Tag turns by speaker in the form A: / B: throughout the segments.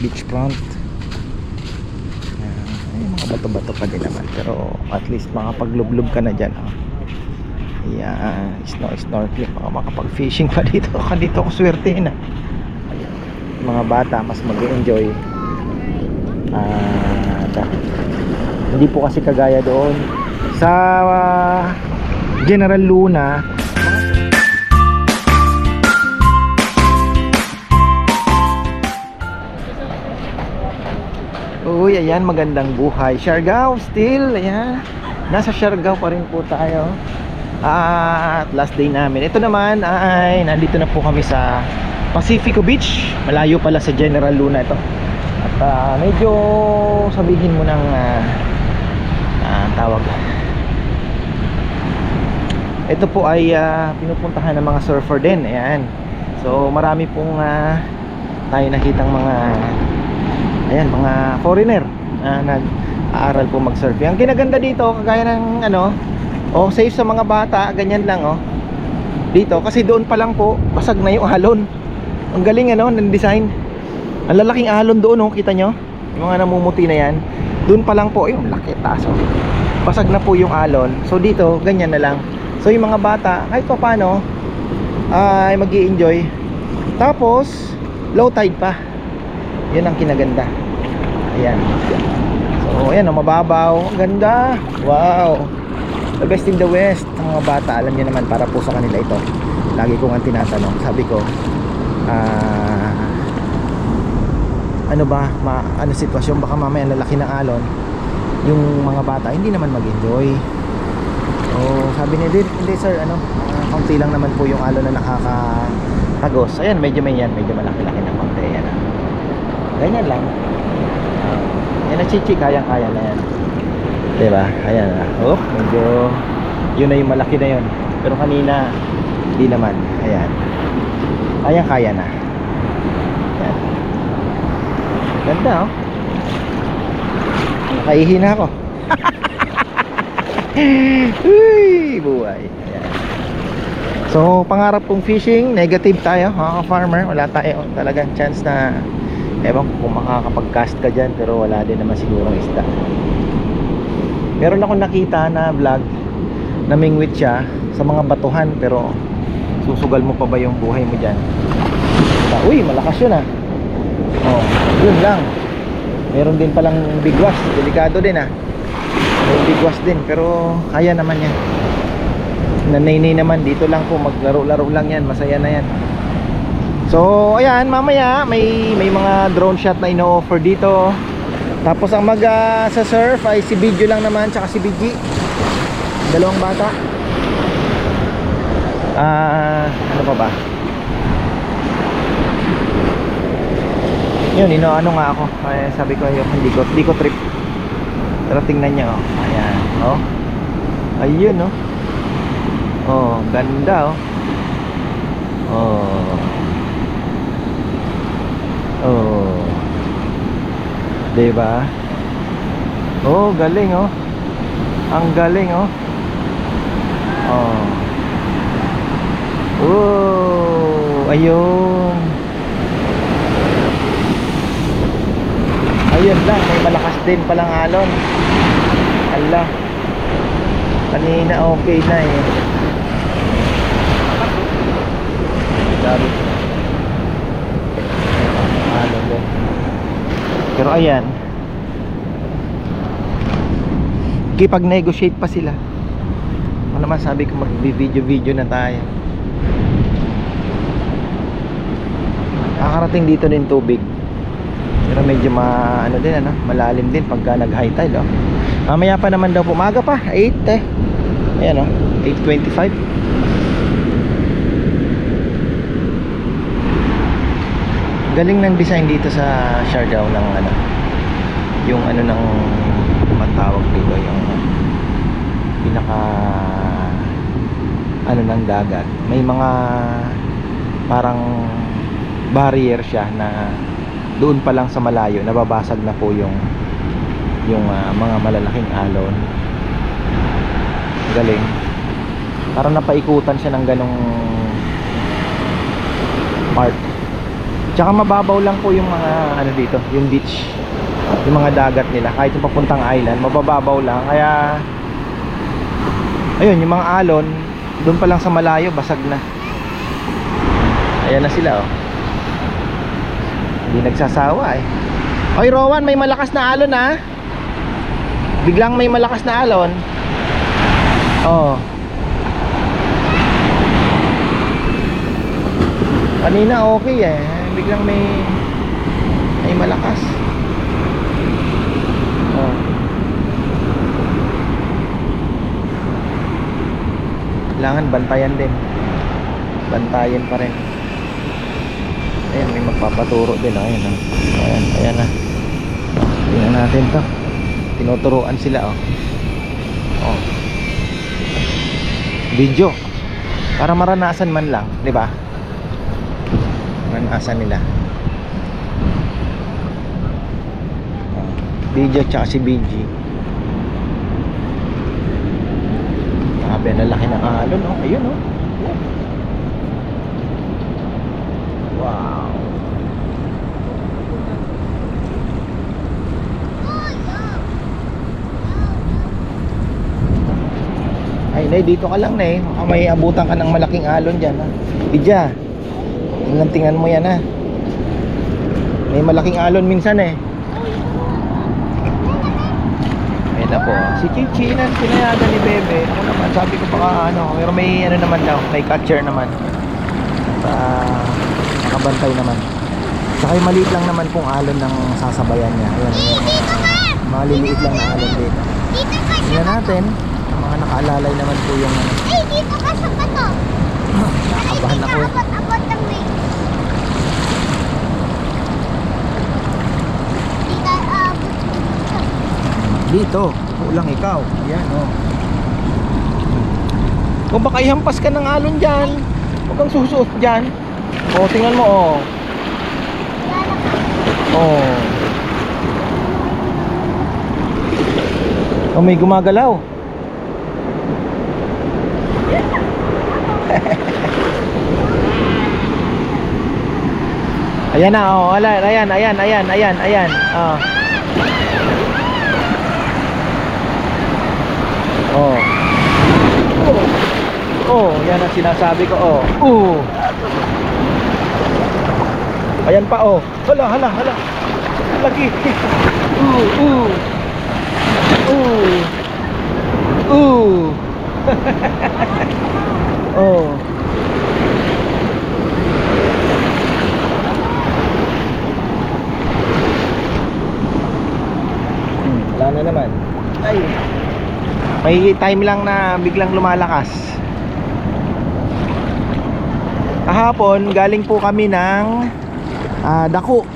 A: beachfront. Ay, mga bato-bato pa din naman, pero at least makapaglublub ka na dyan. Ayan, snorkeling, makapag-fishing pa dito. Dito ako swertehin na mga bata mas mag-enjoy. Hindi po kasi kagaya doon sa General Luna. Uy, ayan, magandang buhay. Siargao still, ayan. Nasa Siargao pa rin po tayo. At last day namin. Ito naman ay nandito na po kami sa Pacifico Beach. Malayo pala sa General Luna ito. At medyo sabihin mo ng tawag. Ito po ay pinupuntahan ng mga surfer din. Ayan. So marami pong tayo nakitang mga mga foreigner nag-aaral po mag-surf. Ang kinaganda dito, kagaya ng safe sa mga bata, ganyan lang dito, kasi doon pa lang po basag na yung alon. Ang galing ng design. Ang lalaking alon doon, kita nyo yung mga namumuti na yan. Doon pa lang po, yung laki taas, basag na po yung alon. So dito, ganyan na lang. So yung mga bata, kahit pa paano ay mag-i-enjoy. Tapos low tide pa, yun ang kinaganda. Ayan. So ayan, mababaw, ang ganda. Wow, the best in the west. Ang mga bata, alam niyo naman, para po sa kanila ito. Lagi ko nga tinatanong, sabi ko, ano ba, ano sitwasyon, baka mamaya lalaki ng alon, yung mga bata hindi naman mag-enjoy. Sabi niya, hindi sir, kaunti lang naman po yung alon na nakakatagos. Ayan, medyo malaki-laki na konti. Ayan, ganyan lang. Yan na, chichi, kayang-kaya na yan, diba? Ayan na, medyo yun na yung malaki na yun, pero kanina hindi naman. Ayan, kayang-kaya na. Ayan, ganda nakaihi na ako. Uy, buhay. Ayan. So pangarap kong fishing, negative tayo mga farmer, wala tayo talagang chance na, ewan ko kung makakapag-cast ka dyan, pero wala din naman sigurong isda. Meron akong nakita na vlog, namingwit siya sa mga batuhan, pero susugal mo pa ba yung buhay mo dyan? Uy, malakas yun yun lang. Meron din palang bigwas, delikado din may bigwas din, pero kaya naman yan. Nanay naman, dito lang po, maglaro-laro lang yan, masaya na yan. So ayan, mamaya may mga drone shot na ino-offer dito. Tapos ang sa surf ay si Bidyo lang naman, tsaka si Bidji, dalawang bata. Ano pa ba? Yun, ano nga ako, sabi ko, hindi ko trip. Pero tingnan nyo, ayan, ayun, ganda, diba? Galing, ang galing, ayun. Ayun lang, may malakas din palang alon. Ala, kanina okay na Sabi alon din. Pero ayan, kipag-negotiate pa sila. Ano naman, sabi ko mag-video na tayo. Nakakarating dito din tubig, pero medyo malalim din pagka nag-high tide. Mamaya pa naman daw po, maga pa, 8 ayan 8:25. Galing ng design dito sa Siargao ng yung ng matawag dito, yung pinaka ng dagat. May mga parang barrier siya na doon pa lang sa malayo nababasag na po yung mga malalaking alon. Galing, parang napaikutan siya ng ganong part. Tsaka mababaw lang po yung mga ano dito, yung beach, yung mga dagat nila. Kahit yung papuntang island, mabababaw lang. Kaya ayun, yung mga alon doon pa lang sa malayo, basag na. Ayan na sila, oh. Hindi nagsasawa eh. Oy Rowan, may malakas na alon ha. Biglang may malakas na alon. Oh. Kanina okay eh. Biglang may malakas. Oh. Kailangan bantayan din. Bantayan pa rin. Ayan, may magpapaturo din. Ayan, ayan, ayan na. Tingnan natin to. Tinuturuan sila, oh. Oh. Video. Para maranasan man lang, di ba? Maranasan nila. Oh. Video tsaka si BG. Sabi, ang laki ng alon, oh. Ayun, oh. Wow. Ay, Nay, dito ka lang, Nay. May abutan ka ng malaking alon dyan, ha. Bidya, tingnan mo yan, ha. May malaking alon minsan, eh. Ayun na po. Si Chichinan, pinayagan ni Bebe. Ako naman, sabi ko baka ano, pero may ano naman daw, may catcher naman. Nakabantay naman. Saka yung maliit lang naman pong alon ng sasabayan niya. Ayan, maliliit lang na alon dito. Tingnan natin. Mga nakaalalay naman po yung ano.
B: Ay, dito ka sa bato.
A: Nakabahan ako eh.
B: Abot ng way.
A: Dito, kulang ikaw. Yan, oh. Kung baka ihampas ka ng alon dyan, huwag kang susuot dyan. Oh, tingnan mo, oh. Oh. Oh, may gumagalaw. Ayan na, oh. Ayan. Oh. Oh. Oh, yan ang sinasabi ko, oh. Ayan pa, oh. Hala. Lagi. Oh. Wala na naman. Ay. May time lang na biglang lumalakas. Kahapon galing po kami ng Daku.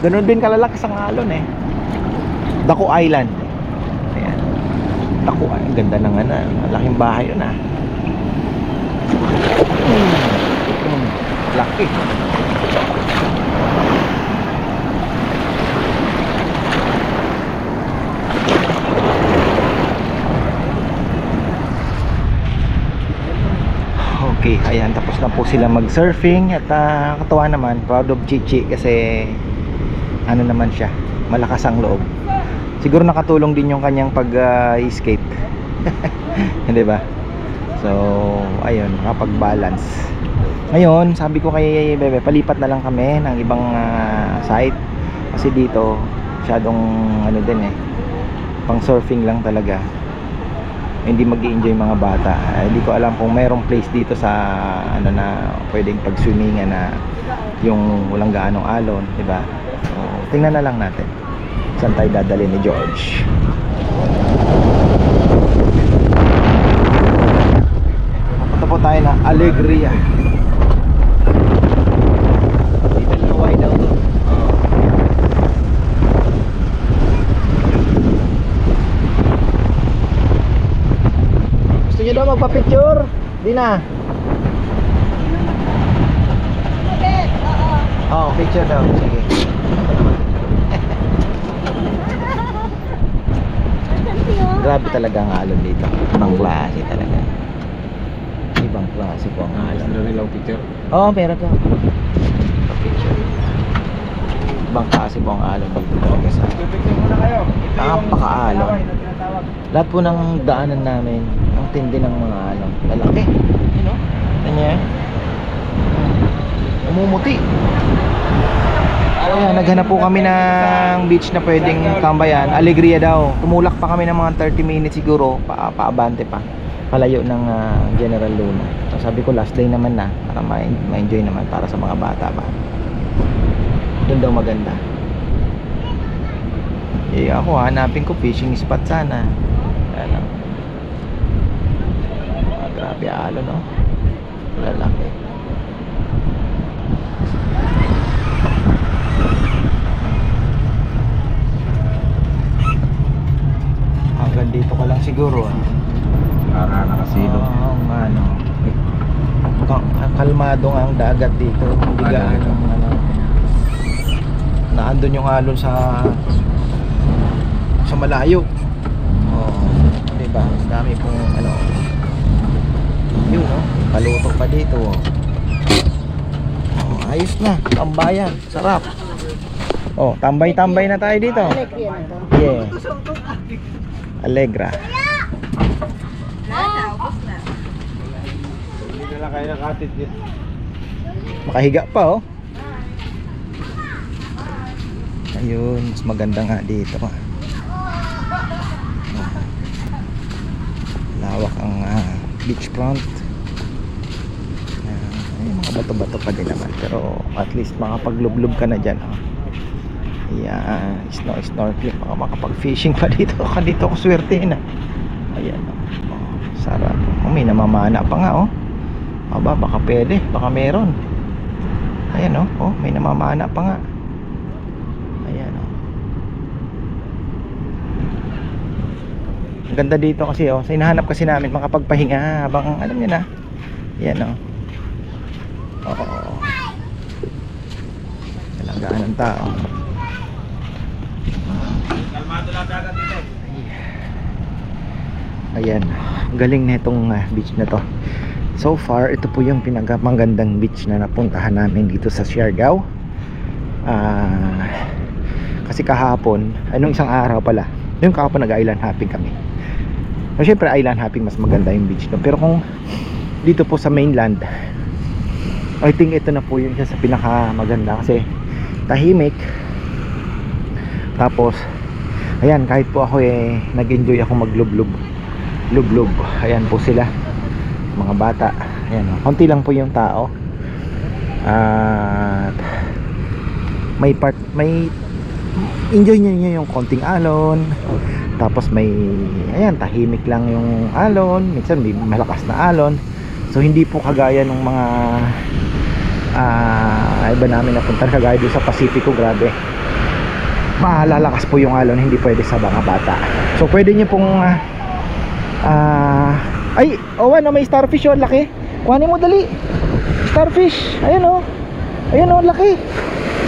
A: Ganun din kalalakas ang alon eh. Daku Island. Ayan. Daku, ang ganda ng ano, malaking bahay yun ah. Laki. Okay, ayan, tapos na po sila mag-surfing at katuwa naman, proud of Chichi kasi ano naman siya, malakas ang loob. Siguro nakatulong din yung kanyang pag-skate. Hindi ba? So, ayun, nakapag-balance. Ngayon, sabi ko kay Bebe, palipat na lang kami ng ibang site kasi dito masyadong ano din eh, pang surfing lang talaga. Hindi mag-i-enjoy mga bata. Hindi ko alam kung mayroong place dito sa ano na pwedeng pag-swimmingan na yung walang gaanong alon, di ba? So, tingnan na lang natin saan tayo dadalhin ni George. Napunta po tayo na Alegria. Little Hawaii daw to. Gusto nyo daw magpa-picture? Di na. Oo, picture daw. Sige. Grabe talaga ang alon dito. Ibang klase talaga. Ibang klase po ang alon.
C: Meron nilang picture.
A: Oo, meron to. Picture. ibang klase po ang alon dito talaga sa napaka-alon. Lahat po ng daanan namin ang tindi ng mga alon. Lalaki, you know? Ganyan. Umumuti. Ayan, naghanap po kami ng beach na pwedeng tambayan. Alegria daw. Tumulak pa kami ng mga 30 minutes siguro, paabante pa. Palayo ng General Luna. So sabi ko last day naman na para ma-enjoy naman para sa mga bata ba. Doon daw maganda. Eh ako hanapin ko fishing spot sana. Ano. Grabe alon no. Lalaki. Hanggang dito ka lang siguro
C: Para nakasilong.
A: ano. Kalmado nga ang dagat dito. Hindi gaano ano. Naandun yung alon sa malayo. Oh, di ba? Dami pong ano. Yun, no? Palutok pa dito. Oh, ayos na. Tambayan. Sarap. Oh, tambay-tambay na tayo dito. Yeah. Alegra.
C: Hindi na lang kayo nakatit dito.
A: Makahiga pa oh. Ayun, mas maganda nga dito. Lawak ang beachfront. Ay, mga bato-bato pa din naman. Pero at least makapaglublub ka na dyan. Ayan, snorkeling. Makapag-fishing pa dito. Dito ako swertehin. Ayan. Oh, sarap. Oh, may namamana pa nga oh. Aba, baka pwede. Baka meron. Ayan oh. Oh, may namamana pa nga. Ayan oh. Ang ganda dito kasi oh. Sa hinahanap kasi namin makapagpahinga habang alam niyo na. Ayan oh. Oo. Talagaan ng tao.
C: Kalmado lang dagat dito.
A: Ayan. Galing na itong beach na to. So far, ito po yung pinakamagandang beach na napuntahan namin dito sa Siargao. Kasi kahapon, anong isang araw pala, yung kahapon nag-island hopping kami. So syempre island hopping mas maganda yung beach no. Pero kung dito po sa mainland, I think ito na po yung isa sa pinakamaganda kasi tahimik. Tapos ayan, kahit po ako nag-enjoy ako maglublob. Ayan po sila mga bata. Ayan oh. Konti lang po yung tao. At may enjoy niyo yung konting alon. Tapos may ayan, tahimik lang yung alon. Minsan may malakas na alon. So hindi po kagaya ng mga iba namin napunta kagaya doon sa Pacifico. Grabe, malalakas po yung alon, hindi pwede sa mga bata. So pwede nyo pong ay, ano, may starfish oh, laki. Kuhanin mo dali. Starfish, ayun oh. Ayun oh, laki.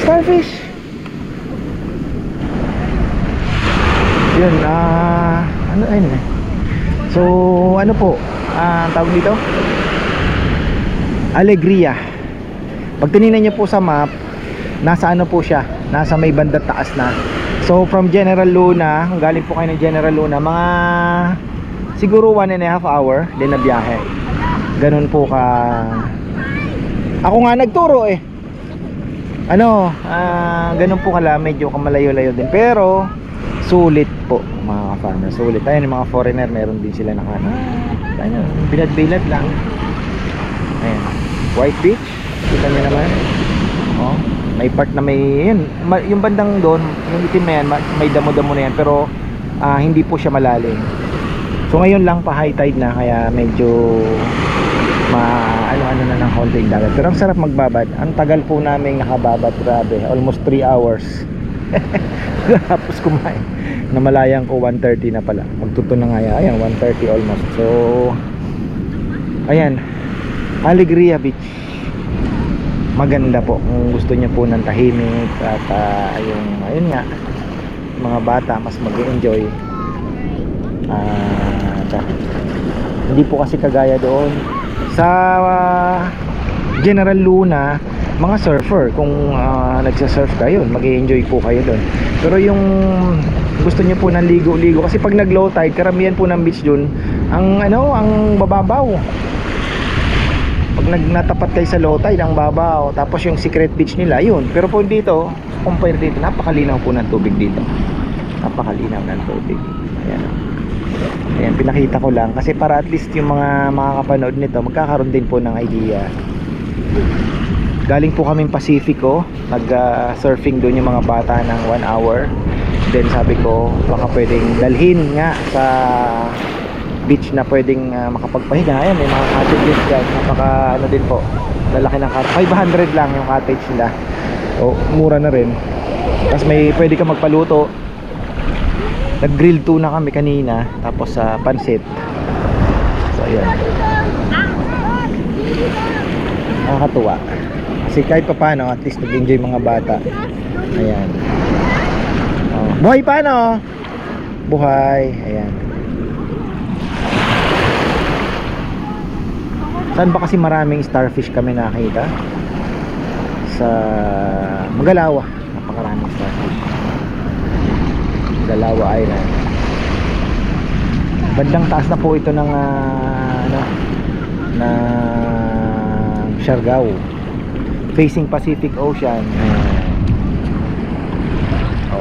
A: Starfish. Yun, ano, ayun eh. So, ano po, ang tawag dito? Alegria. Pag tinignan nyo po sa map, nasa ano po siya, nasa may bandang taas na. So from General Luna, kung galing po kayo ng General Luna, mga siguro 1.5 hour din na biyahe. Ganun po ka. Ako nga nagturo eh. Ano, ganun po kala, medyo kamalayo-layo din. Pero sulit po mga farmer, sulit. Ayun yung mga foreigner, meron din sila nakano. Ayun, bilad-bilad lang. Ayan, White Beach. Kita nyo naman. Oh, may part na may yun, yung bandang doon, yung itim na yan, may damo-damo na yan, pero hindi po siya malalim. So ngayon lang pa high tide na, kaya medyo ano na ng konting dagat. Pero ang sarap magbabad. Ang tagal po namin nakababad, grabe, almost 3 hours. Tapos kumain. Namalayan ko 1:30 na pala. Magtuto na nga yan. Ayan, 1:30 almost. So ayan, Alegria Beach. Maganda po kung gusto niyo po ng tahimik at ayun nga, mga bata mas mag-enjoy. Hindi po kasi kagaya doon sa General Luna, mga surfer. Kung nagsa-surf kayo, mag-enjoy po kayo doon. Pero yung gusto niyo po ng ligo-ligo, kasi pag nag-low tide, karamihan po ng beach doon ang bababaw. Pag natapat kayo sa low tide, ang babaw. Tapos yung secret beach nila, yun. Pero po dito, compare dito, napakalinaw po ng tubig dito. Napakalinaw ng tubig. Ayan. Ayan, pinakita ko lang kasi para at least yung mga makakapanood nito magkakaroon din po ng idea. Galing po kaming Pacifico, nag-surfing doon yung mga bata ng 1 hour. Then sabi ko baka pwedeng dalhin nga sa beach na pwedeng makapagpahinga. Ayan, may mga cottages dyan, napaka din po, lalaki ng cottage. 500 lang yung cottage nila, o mura na rin. Tapos may pwede ka magpaluto. Nag-grill tuna kami kanina, tapos sa pansit. So ayan, nakakatuwa kasi kahit pa paano at least nag-enjoy mga bata. Ayan. Buhay paano? Buhay. Ayan. Saan ba kasi maraming starfish kami nakita? Sa Magalawa, napakaraming starfish. Magalawa Island. Bandang taas na po ito ng Siargao, facing Pacific Ocean.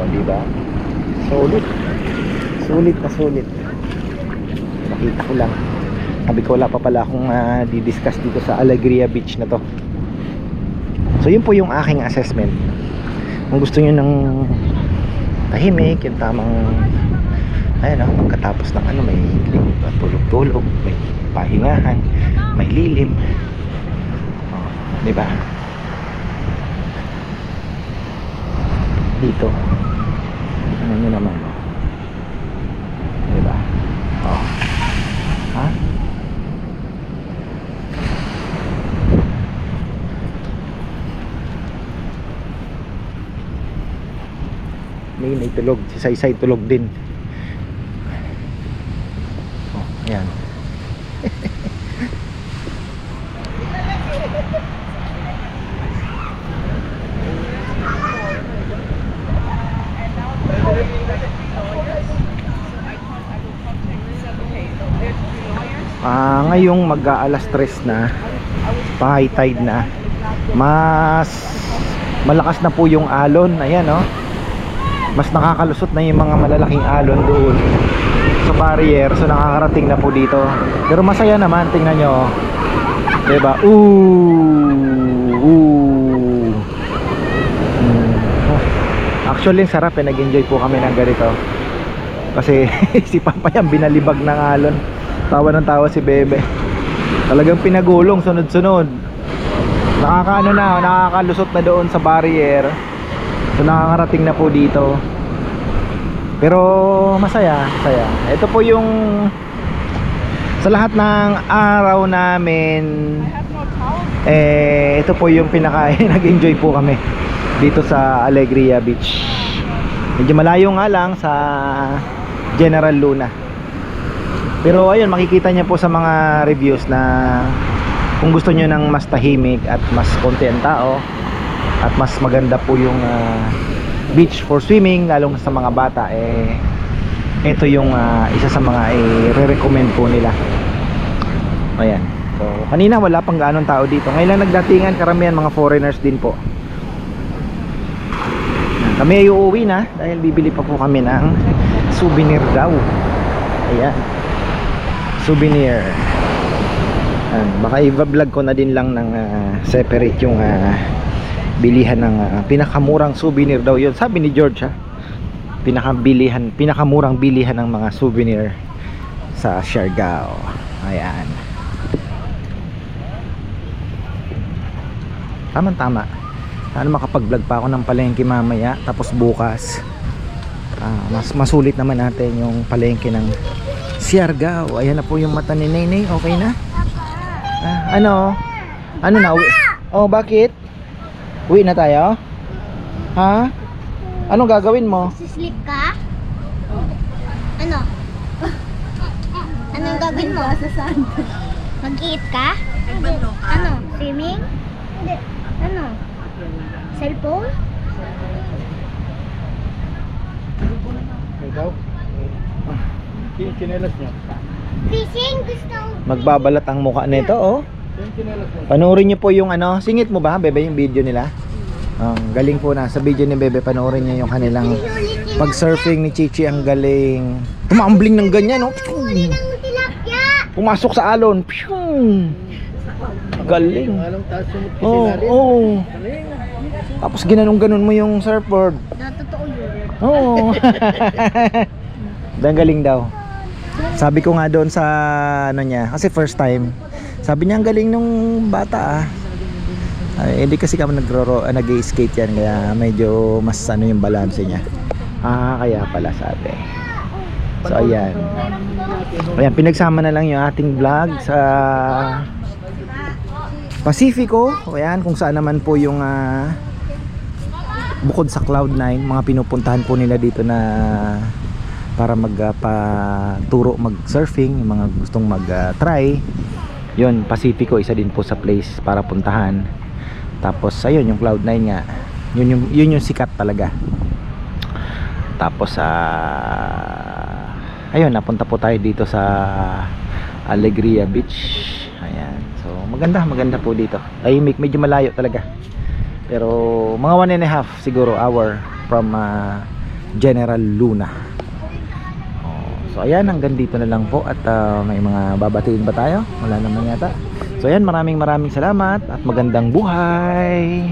A: Di ba? Sulit na sulit. Nakita ko lang. Sabi ko wala pa pala akong di-discuss dito sa Alegria Beach na to. So yun po yung aking assessment. Kung gusto niyo ng tahimik, yung tamang pagkatapos ng may tulog-tulog, may pahingahan, may lilim. Di ba? Dito. Ano nyo naman? Di ba? Ha? May tulog, si Saysay tulog din. Ayan. Ngayong mag-aalas 3 na, pa-high tide na, mas malakas na po yung alon. Ayan, mas nakakalusot na yung mga malalaking alon doon sa barrier, so nakakarating na po dito. Pero masaya naman, tingnan nyo, diba? Actually sarap nag-enjoy po kami ng ganito kasi si Papa yan binalibag ng alon. Tawa ng tawa si Bebe, talagang pinagulong sunod-sunod. Nakakalusot na doon sa barrier, so nakakarating na po dito. Pero masaya. Ito po yung sa lahat ng araw namin, ito po yung nag-enjoy po kami dito sa Alegria Beach. Medyo malayo nga lang sa General Luna. Pero ayun, makikita niya po sa mga reviews na kung gusto niyo ng mas tahimik at mas konti ang tao at mas maganda po yung beach for swimming, lalong sa mga bata, ito yung isa sa mga i-recommend po nila. Ayan. So kanina wala pang gaanong tao dito. Ngayon lang nagdatingan, karamihan mga foreigners din po. Kami ay uuwi na dahil bibili pa po kami ng souvenir daw. Ayan, souvenir. Baka i-vlog ko na din lang ng separate yung bilihan ng pinakamurang souvenir daw. Yun sabi ni George, pinakamurang bilihan ng mga souvenir sa Siargao. Ayan, tama. Sana makapag-vlog pa ako ng palengke mamaya, tapos bukas mas masulit naman natin yung palengke ng Siargao. Ayan na po yung mata ni Nenay. Okay na? Ano na? Oh, bakit? Uwi na tayo? Ha? Anong gagawin mo?
B: Sleep ka? Ano? Anong gagawin mo? Mag-eat ka? Ano? Swimming? Hindi. Ano? Cellphone?
C: Ikaw? Yung chinelas niya.
B: Fishing gusto.
A: Magbabalat ang mukha nito, oh.
C: Yung chinelas niya.
A: Panoorin niyo po yung ano, singit mo ba, Bebe, yung video nila? Galing po na. Sa video ni Bebe, panoorin niyo yung kanilang pag-surfing ni Chichi. Ang galing. Tumambling ng ganyan, oh.
B: Huli ng tilapia.
A: Pumasok sa alon. Piyung! Galing.
C: Anong taas sumut kasi
A: Oh,
C: natin?
A: oh. Tapos ginanong-ganon mo yung surfboard.
B: Totoo yun.
A: Oo. Ang galing daw. Sabi ko nga doon sa ano niya, kasi first time. Sabi niya ang galing nung bata ah. Ay, hindi kasi kami nag-skate yan kaya medyo mas ano yung balance niya. Kaya pala sabi. So ayan. Ayan, pinagsama na lang yung ating vlog sa Pacifico. Ayan, kung saan naman po yung bukod sa Cloud9, mga pinupuntahan po nila dito na para magpaturo mag-surfing, yung mga gustong mag-try. Yun, Pacifico, isa din po sa place para puntahan. Tapos ayun, yung Cloud9 nga. Yun yung sikat talaga. Tapos ayun, napunta po tayo dito sa Alegria Beach. Ayan. So, maganda po dito. Tahimik, medyo malayo talaga. Pero mga 1.5 siguro hour from General Luna. So ayan, hanggang dito na lang po. At may mga babatiin ba tayo? Wala naman yata. So ayan, maraming salamat at magandang buhay.